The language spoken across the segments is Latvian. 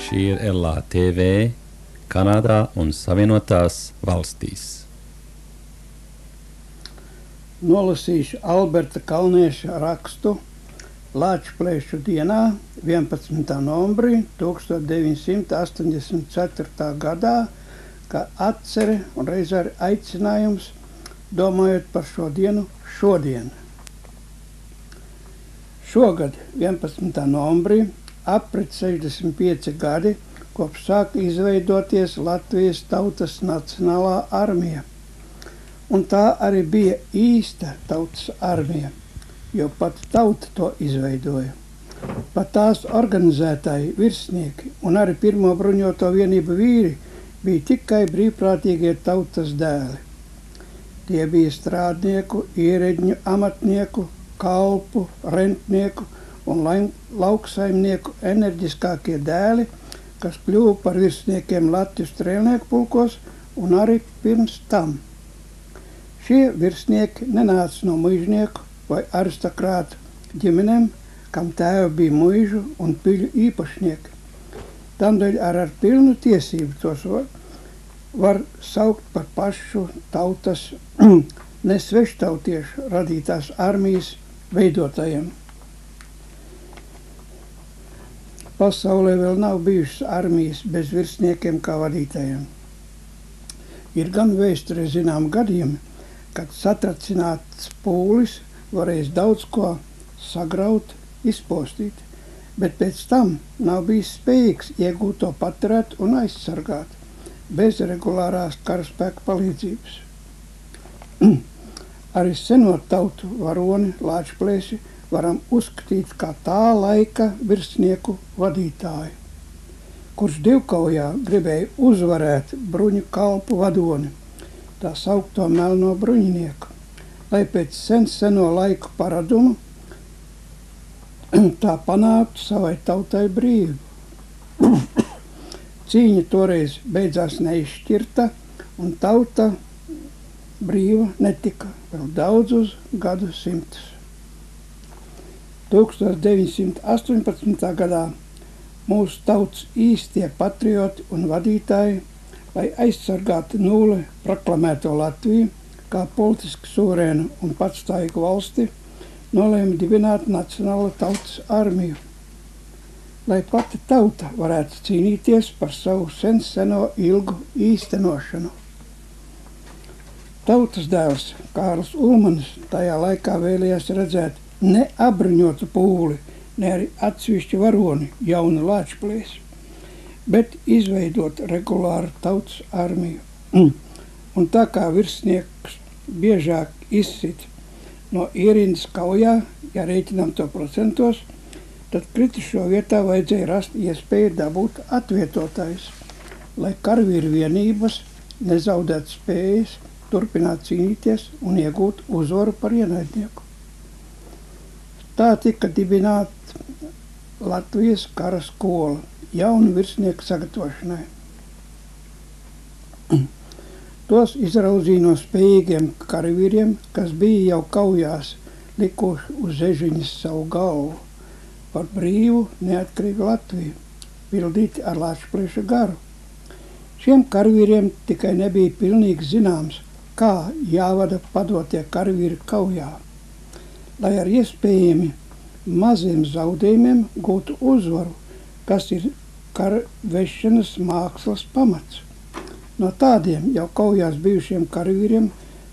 Šī ir LATV, Kanādā un Savienotās valstīs. Nolasīšu Alberta Kalnieša rakstu Lāčplēšu dienā 11. novembrī 1984. gadā, kā atcere un reiz arī aicinājums, domājot par šo dienu šodien. Šogad 11. novembrī aprit 65 gadi, kopš sāka izveidoties Latvijas Tautas Nacionālā armija. Un tā arī bija īsta tautas armija, jo pat tauta to izveidoja. Pat tās organizētāji, virsnieki un arī pirmo bruņoto vienību vīri bija tikai brīvprātīgie tautas dēli. Tie bija strādnieku, ierēdņu, amatnieku, kalpu, rentnieku un lauksaimnieku enerģiskākie dēli, kas kļuva par virsniekiem Latvijas strēlnieku pulkos un arī pirms tam. Šie virsnieki nenāca no muižnieku vai aristokrātu ģimenēm, kam tēvi bija muižu un piļu īpašnieki. Tādēļ ar pilnu tiesību tos var saukt par pašu tautas nesveštautiešu radītās armijas veidotājiem. Pasaulē vēl nav bijušas armijas bez virsniekiem kā vadītājiem. Ir gan vēsturē zinām gadījumi, kad satracināts pūlis varēs daudz ko sagraut, izpostīt, bet pēc tam nav bijis spējīgs iegūt to paturēt un aizsargāt bez regulārās karaspēka palīdzības. Arī seno tautu varoni Lāčplēsi varam uzskatīt kā tā laika virsnieku vadītāju, kurš divkaujā gribēja uzvarēt bruņu kalpu vadoni, tā saukto melno bruņinieku, lai pēc seno laiku paradumu tā panāktu savai tautai brīvību. Cīņa toreiz beidzās neizšķirta, un tauta brīva netika vēl daudzus gadu simtus. 1918. gadā mūsu tautas īstie patrioti un vadītāji, lai aizsargātu nulli proklamēto Latviju kā politiski suverēnu un patstāvīgu valsti, nolēma dibināt Nacionālo tautas armiju, lai pati tauta varētu cīnīties par savu seno ilgu īstenošanu. Tautas dēls Kārlis Ulmanis tajā laikā vēlējās redzēt ne apbruņotu pūli, ne arī atsevišķu varoni jaunu Lāčplēsi, bet izveidot regulāru tautas armiju. Un tā kā virsnieks biežāk izsit no ierindas kaujā, ja rēķinām to procentos, tad kritušo vietā vajadzēja rast iespēju dabūt atvietotājus, lai karavīru vienības nezaudētu spējas turpināt cīnīties un iegūt uzvaru par ienaidnieku. Tā tika dibināta Latvijas kara skola jaunu virsnieku sagatavošanai. Tos izraudzīja no spējīgiem karavīriem, kas bija jau kaujās likuši uz ežiņas savu galvu par brīvu, neatkarīgu Latviju, pildīti ar Lāčplēša garu. Šiem karavīriem tikai nebija pilnīgi zināms, kā jāvada padotie karavīri kaujā, lai ar iespējami maziem zaudējumiem gūtu uzvaru, kas ir kara vešanas mākslas pamats. No tādiem jau kaujās bijušiem karavīriem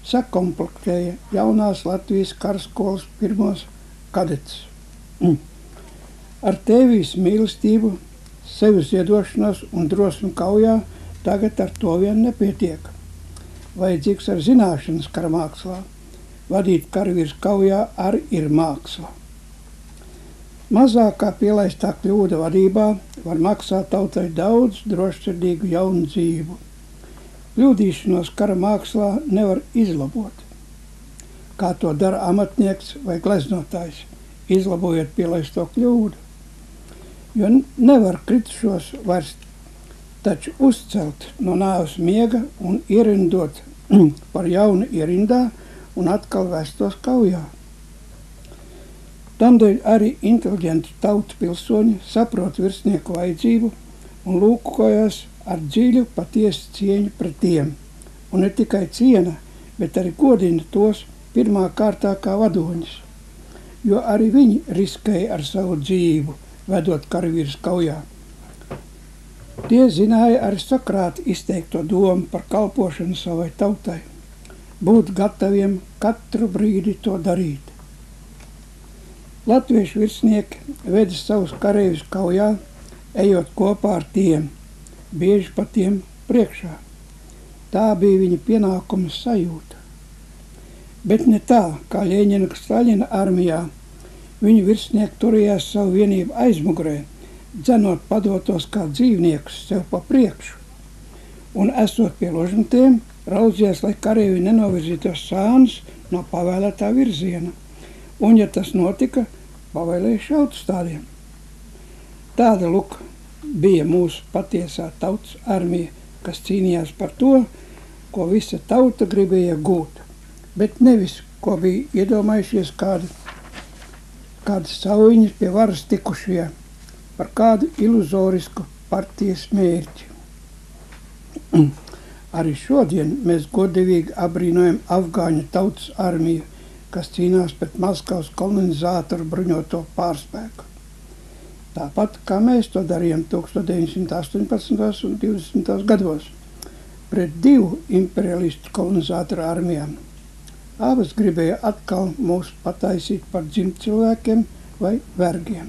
sakomplektēja jaunās Latvijas karaskolas pirmos kadetus. Ar tēvijas mīlestību, sevis ziedošanos un drosmi kaujā tagad ar to vien nepietiek. Vajadzīgs ar zināšanas kara mākslā. Vadīt karavīrs kaujā arī ir māksla. Mazākā pielaistā kļūda vadībā var maksāt tautai daudz drošsirdīgu jaunu dzīvu. Kļūdīšanos kara mākslā nevar izlabot, kā to dara amatnieks vai gleznotājs, izlabojot pielaisto kļūdu. Jo nevar kritušos vairs taču uzcelt no nāves miega un ierindot par jaunu ierindā un atkal vestos kaujā. Tādēļ arī inteliģenti tautu pilsoņi saprot virsnieku vajadzību un lūkojas ar dziļu patiesu cieņu pret tiem. Un ne tikai ciena, bet arī godina tos pirmā kārtā kā vadoņus, jo arī viņi riskēja ar savu dzīvu, vedot karavīrus kaujā. Tie zināja arī Sokrāta izteikto domu par kalpošanu savai tautai, būt gataviem katru brīdi to darīt. Latviešu virsnieki veda savus kareivus kaujā, ejot kopā ar tiem, bieži pa tiem priekšā. Tā bija viņa pienākuma sajūta. Bet ne tā, kā Ļeņina Staļina armijā, viņu virsnieki turējās savu vienību aizmugurē, dzenot padotos kā dzīvniekus sev pa priekšu. Un esot pie ložmetiem, raudzījies, lai kareivi nenovirzītos sānus no pavēlētā virziena. Un, ja tas notika, pavēlēja šaut uz tādiem. Tāda luk bija mūsu patiesā tautas armija, kas cīnījās par to, ko visa tauta gribēja gūt, bet nevis, ko bija iedomājušies kādi saujiņas pie varas tikušie par kādu iluzorisku partijas mērķi. Arī šodien mēs godīgi abrīnojam afgāņu tautas armiju, kas cīnās pret Maskavas kolonizātoru bruņoto pārspēku. Tāpat, kā mēs to darījām 1918. un 20. gados pret divu imperialistu kolonizātoru armijām. Abas gribēja atkal mūs pataisīt par dzimtcilvēkiem vai vergiem.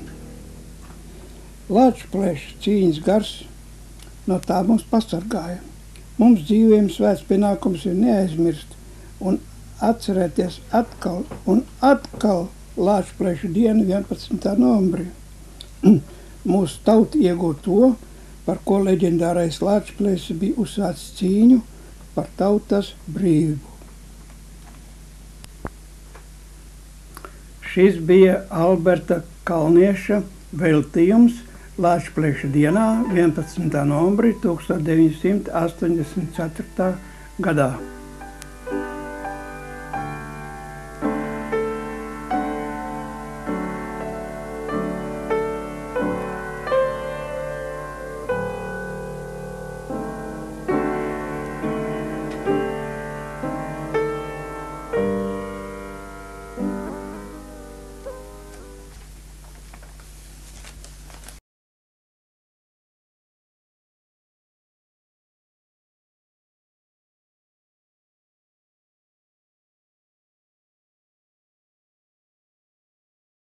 Lāčplēša cīņas gars no tā mums pasargāja. Mums dzīviem svēts pienākums ir neaizmirst un atcerēties atkal un atkal Lāčplēša dienu 11. novembrī. Mūsu tauta iegūta to, par ko leģendārais Lāčplēsis bija uzsācis cīņu par tautas brīvību. Šis bija Alberta Kalnieša veltījums Lāčplēša dienā 11. novembrī 1984. gadā.